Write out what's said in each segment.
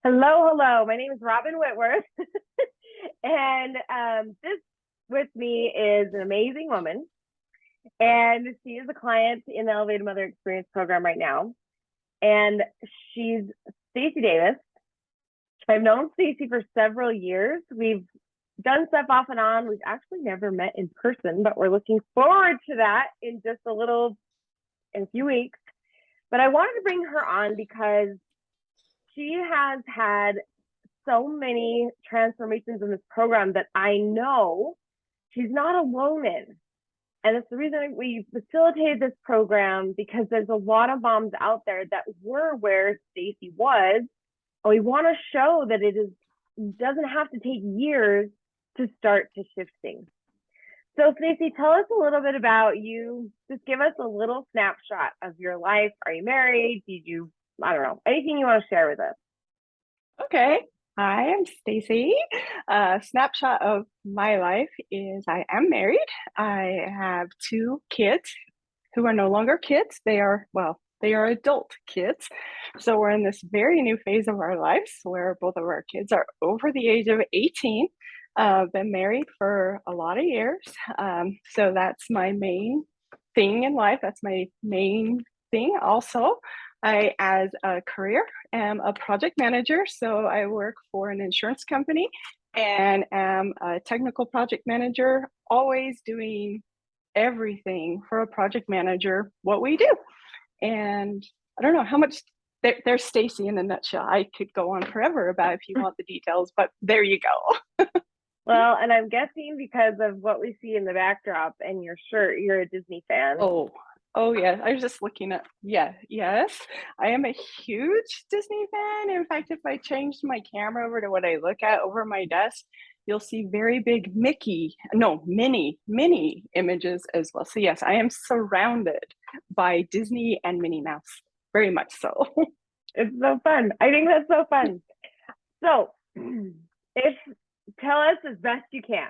Hello, hello. My name is Robin Whitworth, and this with me is an amazing woman, and she is a client in the Elevated Mother Experience program right now, and she's Stacie Davis. I've known Stacie for several years. We've done stuff off and on. We've actually never met in person, but we're looking forward to that in a few weeks. But I wanted to bring her on because she has had so many transformations in this program that I know she's not alone in. And it's the reason we facilitated this program because there's a lot of moms out there that were where Stacie was. And we want to show that doesn't have to take years to start to shift things. So Stacie, tell us a little bit about you. Just give us a little snapshot of your life. Are you married? I don't know, anything you want to share with us? Okay. Hi, I'm Stacie. A snapshot of my life is I am married. I have two kids who are no longer kids. They are adult kids. So we're in this very new phase of our lives where both of our kids are over the age of 18. Been married for a lot of years. So that's my main thing in life. That's my main thing. Also, as a career, am a project manager. So I work for an insurance company and am a technical project manager, always doing everything for a project manager, what we do. And I don't know how much there's Stacie in a nutshell. I could go on forever about if you want the details, but there you go. Well, and I'm guessing because of what we see in the backdrop and your shirt, you're a Disney fan. Oh, oh yeah. I was just looking at, yeah, yes. I am a huge Disney fan. In fact, if I changed my camera over to what I look at over my desk, you'll see very big Minnie images as well. So yes, I am surrounded by Disney and Minnie Mouse, very much so. It's so fun. I think that's so fun. So, if tell us as best you can,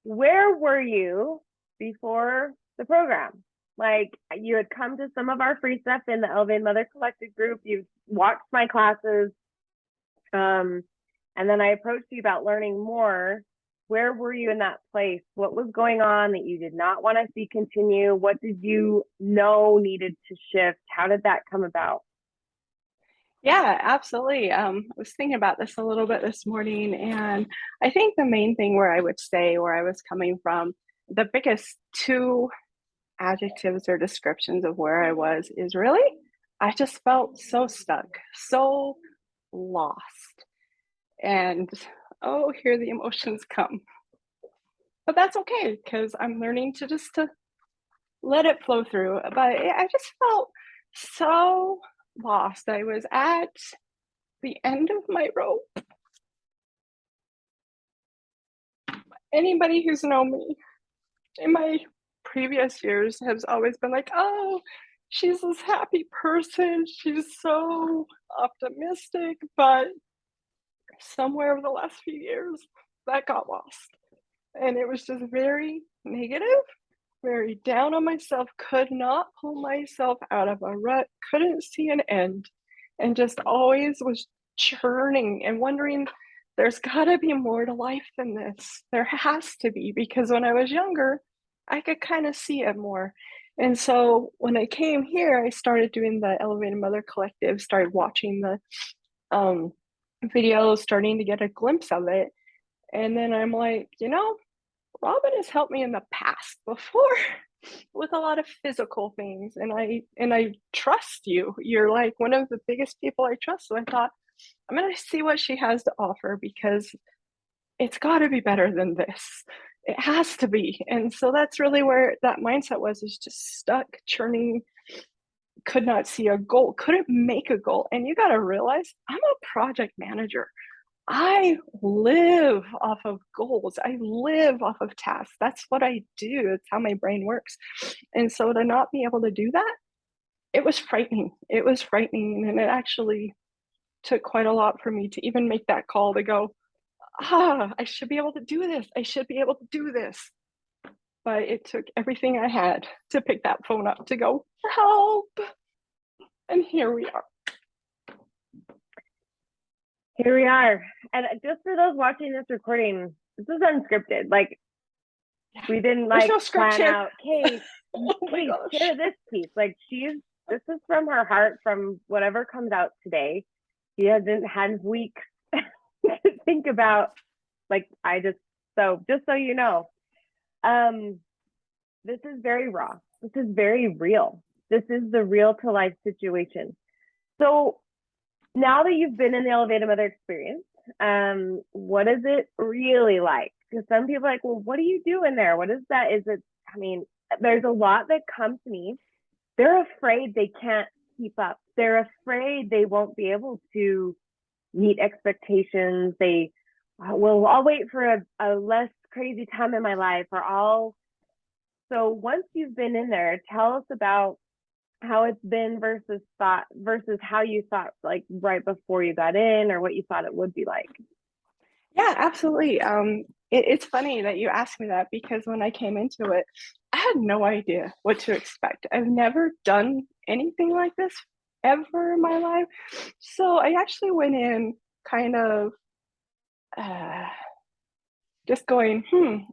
where were you before the program? Like you had come to some of our free stuff in the Elevated Mother Collective group. You've watched my classes, and then I approached you about learning more. Where were you in that place? What was going on that you did not want to see continue? What did you know needed to shift? How did that come about? Yeah, absolutely. I was thinking about this a little bit this morning, and I think the main thing where I would say where I was coming from, the biggest two adjectives or descriptions of where I was is really, I just felt so stuck, so lost. And oh, here the emotions come. But that's okay because I'm learning to let it flow through. But I just felt so lost. I was at the end of my rope. Anybody who's known me in my previous years has always been like, oh, she's this happy person. She's so optimistic. But somewhere over the last few years, that got lost. And it was just very negative, very down on myself, could not pull myself out of a rut, couldn't see an end, and just always was churning and wondering there's got to be more to life than this. There has to be, because when I was younger, I could kind of see it more. And so when I came here, I started doing the Elevated Mother Collective, started watching the videos, starting to get a glimpse of it. And then I'm like, Robin has helped me in the past before with a lot of physical things, and I trust you. You're like one of the biggest people I trust. So I thought I'm gonna see what she has to offer because it's got to be better than this. It has to be. And so that's really where that mindset was, is just stuck churning, could not see a goal, couldn't make a goal. And you got to realize I'm a project manager. I live off of goals. I live off of tasks. That's what I do. It's how my brain works. And so to not be able to do that, it was frightening. It was frightening. And it actually took quite a lot for me to even make that call to go, I should be able to do this. I should be able to do this. But it took everything I had to pick that phone up to go, help. And here we are. Here we are. And just for those watching this recording, this is unscripted. Like we didn't There's like no script plan here. out, Kate, Oh my Kate, gosh. share this piece. Like this is from her heart, from whatever comes out today. She hasn't had weeks to think about, like just so you know. Um, this is very raw. This is very real. This is the real to life situation. So now that you've been in the elevated mother experience, what is it really like? Because some people are like, well, what do you do in there? What is that? Is it, I mean, there's a lot that come to me. They're afraid they can't keep up. They're afraid they won't be able to meet expectations. They, well, I'll wait for a less crazy time in my life, or so once you've been in there, tell us about how it's been versus how you thought, like right before you got in, or what you thought it would be like. Yeah, absolutely. It's funny that you asked me that because when I came into it, I had no idea what to expect. I've never done anything like this ever in my life. So I actually went in kind of uh, just going,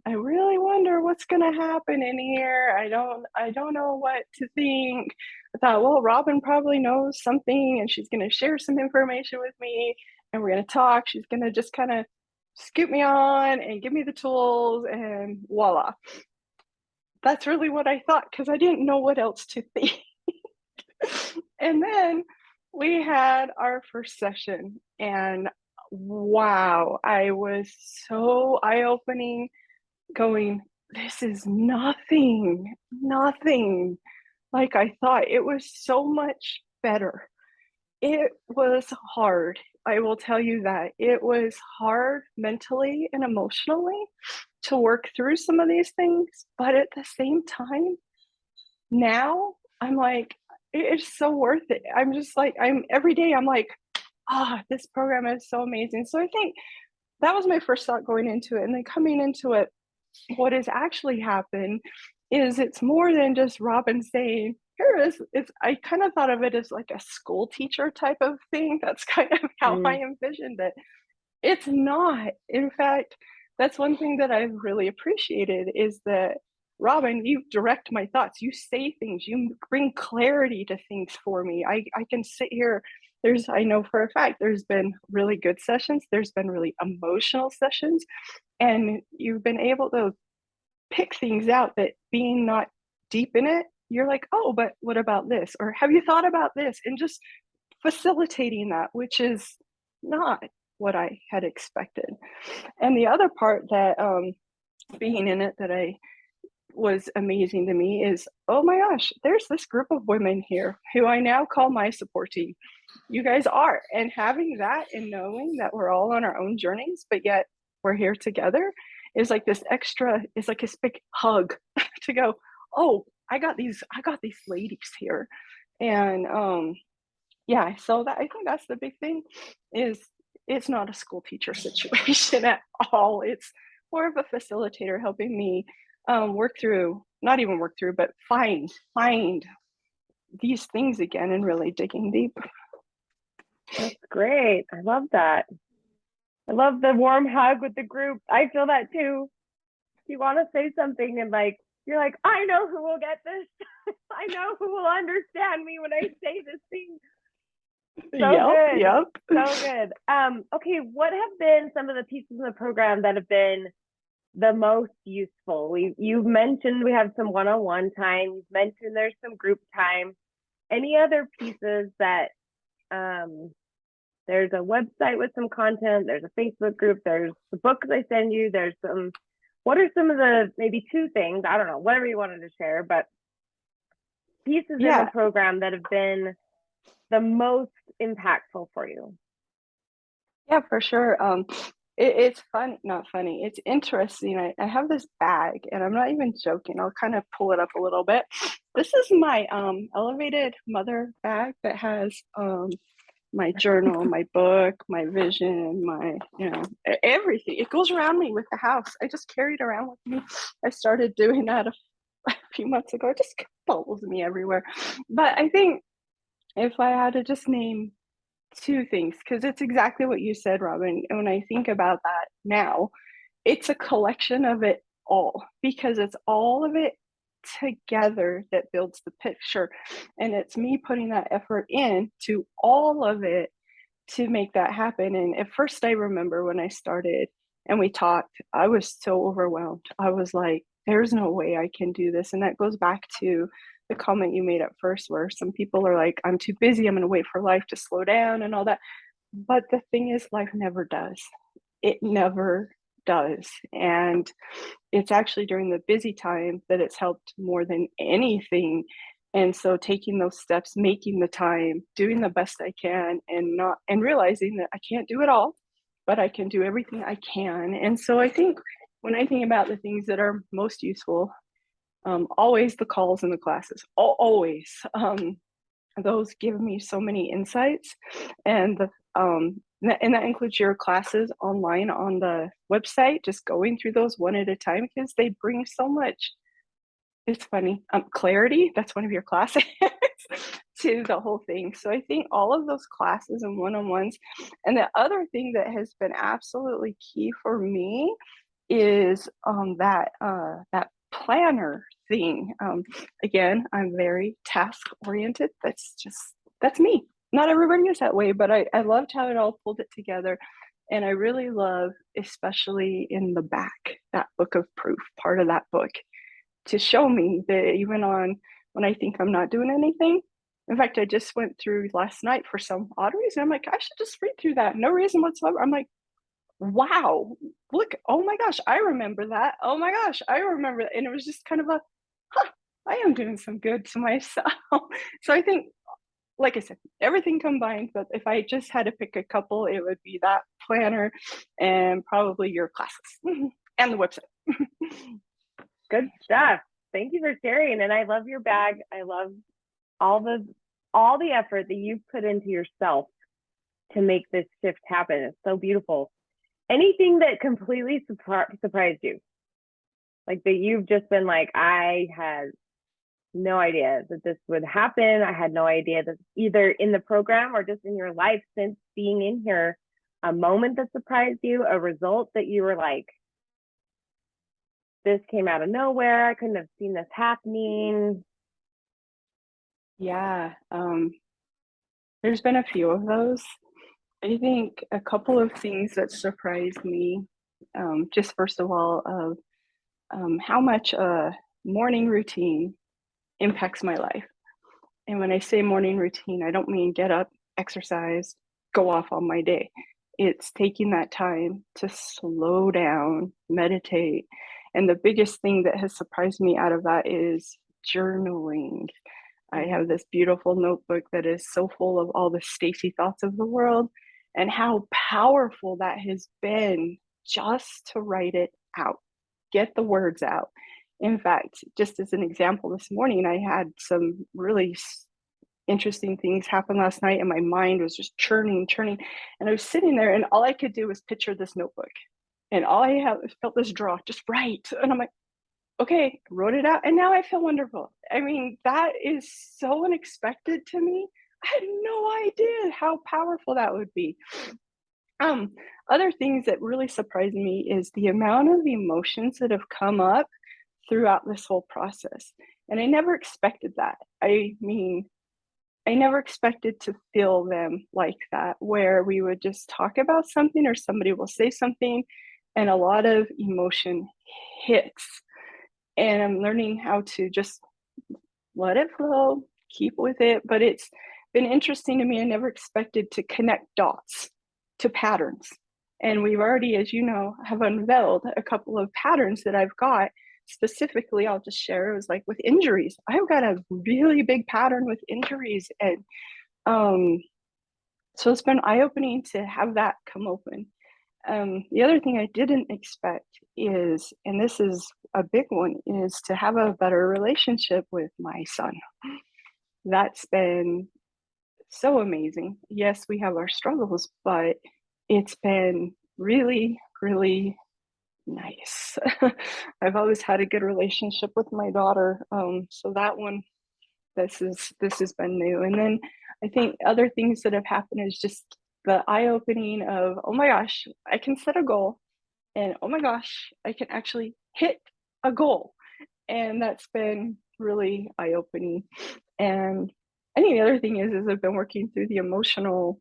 I really wonder what's gonna happen in here. I don't know what to think. I thought, well, Robin probably knows something and she's gonna share some information with me and we're gonna talk. She's gonna just kind of scoop me on and give me the tools and voila. That's really what I thought because I didn't know what else to think. And then we had our first session, and wow, I was so eye opening going, this is nothing like I thought. It was so much better. It was hard. I will tell you that it was hard mentally and emotionally to work through some of these things. But at the same time, now I'm like, it's so worth it. I'm just like, every day I'm like, this program is so amazing. So I think that was my first thought going into it. And then coming into it, what has actually happened is it's more than just Robin saying, here is it's I kind of thought of it as like a school teacher type of thing. That's kind of how I Mm. envisioned it. It's not. In fact, that's one thing that I've really appreciated is that Robin, you direct my thoughts. You say things, you bring clarity to things for me. I can sit here. I know for a fact there's been really good sessions, there's been really emotional sessions, and you've been able to pick things out that being not deep in it, you're like, oh, but what about this? Or have you thought about this? And just facilitating that, which is not what I had expected. And the other part that being in it that I was amazing to me is, oh my gosh, there's this group of women here who I now call my support team. You guys are. And having that and knowing that we're all on our own journeys, but yet we're here together is like this extra, is like a big hug to go, oh, I got these ladies here. And yeah, so that I think that's the big thing is it's not a school teacher situation at all. It's more of a facilitator helping me work through, not even work through, but find these things again and really digging deep. That's great. I love that. I love the warm hug with the group. I feel that too. You want to say something and like you're like, I know who will get this. I know who will understand me when I say this thing. So Yep, good. yep. So good. Okay, what have been some of the pieces in the program that have been the most useful? You've mentioned we have some one-on-one time. You've mentioned there's some group time. Any other pieces that there's a website with some content, there's a Facebook group, there's the books I send you, there's some, what are some of the maybe two things, I don't know, whatever you wanted to share, but pieces in the Yeah, program that have been the most impactful for you? yeah, for sure. It's fun, not funny. It's interesting. I have this bag, and I'm not even joking. I'll kind of pull it up a little bit. This is my elevated mother bag that has my journal, my book, my vision, my everything. It goes around me with the house. I just carry it around with me. I started doing that a few months ago. It just follows me everywhere. But I think if I had to just name two things, because it's exactly what you said, Robin. And when I think about that now, it's a collection of it all, because it's all of it together that builds the picture. And it's me putting that effort in to all of it to make that happen. And at first, I remember when I started and we talked, I was so overwhelmed. I was like, there's no way I can do this. And that goes back to the comment you made at first, where some people are like, I'm too busy. I'm going to wait for life to slow down and all that. But the thing is, life never does. It never does. And it's actually during the busy time that it's helped more than anything. And so taking those steps, making the time, doing the best I can, and realizing that I can't do it all, but I can do everything I can. And so I think when I think about the things that are most useful, always the calls and the classes, always. Those give me so many insights, and and that includes your classes online on the website, just going through those one at a time, because they bring so much, it's funny, clarity, that's one of your classes, to the whole thing. So I think all of those classes and one-on-ones. And the other thing that has been absolutely key for me is that planner thing. Again, I'm very task oriented. That's me. Not everybody is that way, but I loved how it all pulled it together. And I really love, especially in the back, that book of proof, part of that book, to show me that even on when I think I'm not doing anything. In fact, I just went through last night for some odd reason. I'm like, I should just read through that. No reason whatsoever. I'm like, wow, look, oh my gosh, I remember that. Oh my gosh, I remember that. And it was just kind of a, huh, I am doing some good to myself. So I think, like I said, everything combined, but if I just had to pick a couple, it would be that planner and probably your classes and the website. Good stuff. Thank you for sharing. And I love your bag. I love all the effort that you've put into yourself to make this shift happen. It's so beautiful. Anything that completely surprised you, like that you've just been like, I had no idea that this would happen. I had no idea that either in the program or just in your life since being in here, a moment that surprised you, a result that you were like, this came out of nowhere. I couldn't have seen this happening. Yeah, there's been a few of those. I think a couple of things that surprised me, just first of all, of how much a morning routine impacts my life. And when I say morning routine, I don't mean get up, exercise, go off on my day. It's taking that time to slow down, meditate. And the biggest thing that has surprised me out of that is journaling. I have this beautiful notebook that is so full of all the Stacie thoughts of the world, and how powerful that has been just to write it out, get the words out. In fact, just as an example, this morning I had some really interesting things happen last night, and my mind was just churning, churning. And I was sitting there, and all I could do was picture this notebook. And all I have felt this draw, just write. And I'm like, okay, wrote it out, and now I feel wonderful. I mean, that is so unexpected to me. I had no idea how powerful that would be. Um, Other things that really surprised me is the amount of emotions that have come up throughout this whole process. And I never expected that. I mean, I never expected to feel them like that, where we would just talk about something or somebody will say something and a lot of emotion hits. And I'm learning how to just let it flow, keep with it. But it's been interesting to me. I never expected to connect dots to patterns. And we've already, as you know, have unveiled a couple of patterns that I've got. Specifically, I'll just share, it was like with injuries. I've got a really big pattern with injuries. And so it's been eye-opening to have that come open. The other thing I didn't expect is, and this is a big one, is to have a better relationship with my son. That's been so amazing. Yes, we have our struggles, but it's been really, really nice. I've always had a good relationship with my daughter. So that one this has been new. And then I think other things that have happened is just the eye-opening of, oh my gosh, I can set a goal, and oh my gosh, I can actually hit a goal. And that's been really eye-opening. And I think the other thing is I've been working through the emotional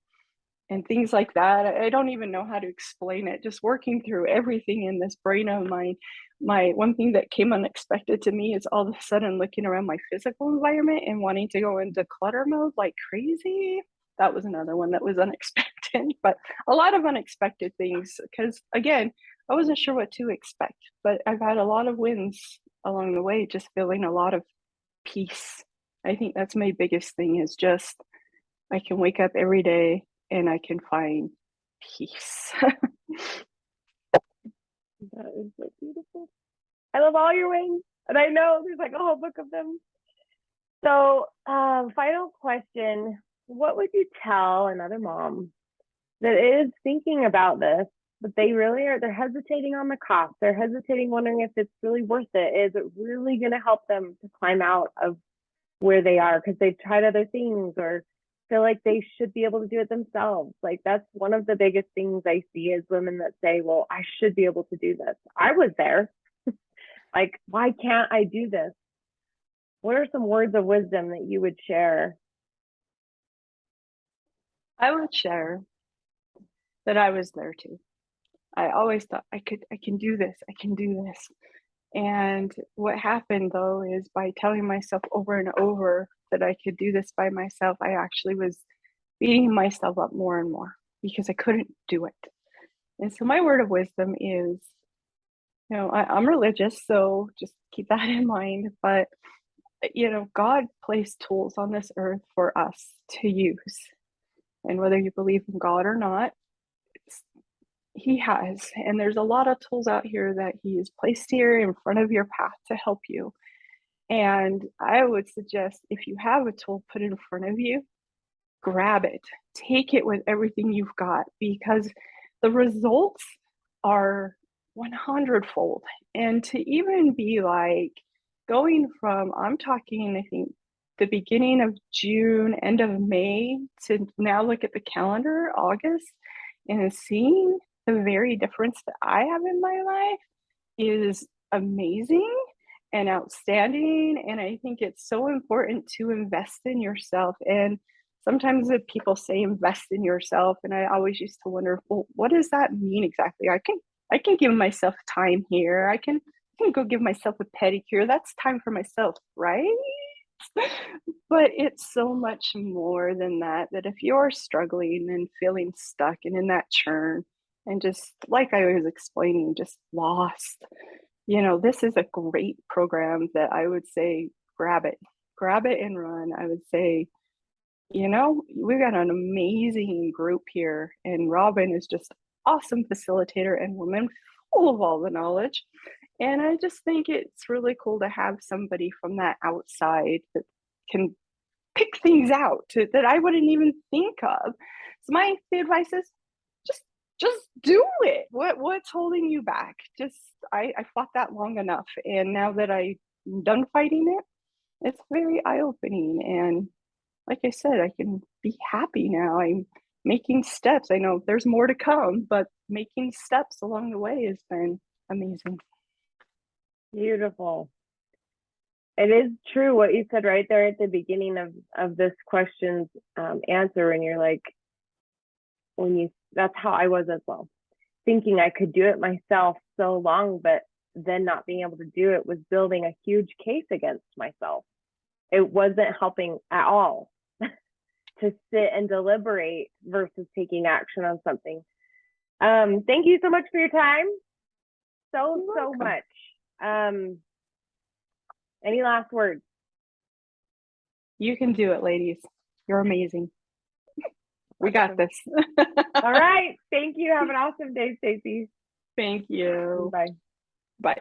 and things like that. I don't even know how to explain it. Just working through everything in this brain of mine. My one thing that came unexpected to me is all of a sudden looking around my physical environment and wanting to go into clutter mode like crazy. That was another one that was unexpected, but a lot of unexpected things because, again, I wasn't sure what to expect, but I've had a lot of wins along the way, just feeling a lot of peace. I think that's my biggest thing is just I can wake up every day and I can find peace. That is so beautiful. I love all your wings, and I know there's like a whole book of them. So, final question: what would you tell another mom that is thinking about this, but they're hesitating on the cost? They're hesitating, wondering if it's really worth it. Is it really going to help them to climb out of where they are because they've tried other things or feel like they should be able to do it themselves? Like, that's one of the biggest things I see is women that say, well, I should be able to do this. I was there. Like, why can't I do this? What are some words of wisdom that you would share? I would share that I was there too. I always thought I can do this, I can do this. And what happened though is by telling myself over and over that I could do this by myself, I actually was beating myself up more and more because I couldn't do it. And so my word of wisdom is, I'm religious, so just keep that in mind. But, God placed tools on this earth for us to use. And whether you believe in God or not, he has. And there's a lot of tools out here that he has placed here in front of your path to help you. And I would suggest if you have a tool put in front of you, grab it, take it with everything you've got because the results are 100-fold. And to even be like going from, I'm talking, I think, the beginning of June, end of May to now look at the calendar, August, and seeing the very difference that I have in my life is amazing and outstanding. And I think it's so important to invest in yourself. And sometimes if people say invest in yourself, and I always used to wonder, well, what does that mean exactly? I can give myself time here. I can go give myself a pedicure. That's time for myself, right? But it's so much more than that, that if you're struggling and feeling stuck and in that churn and just like I was explaining, just lost, this is a great program that I would say grab it and run. I would say, we've got an amazing group here, and Robin is just awesome facilitator and woman full of all the knowledge. And I just think it's really cool to have somebody from that outside that can pick things out that I wouldn't even think of. So my advice is just do it. What's holding you back? I fought that long enough. And now that I'm done fighting it, it's very eye-opening. And like I said, I can be happy now. I'm making steps. I know there's more to come, but making steps along the way has been amazing. Beautiful. It is true what you said right there at the beginning of this question's answer, when you're like, that's how I was as well, thinking I could do it myself so long, but then not being able to do it was building a huge case against myself. It wasn't helping at all to sit and deliberate versus taking action on something. Thank you so much for your time. So much. Any last words? You can do it, ladies. You're amazing. We got this. All right. Thank you. Have an awesome day, Stacie. Thank you. Bye. Bye.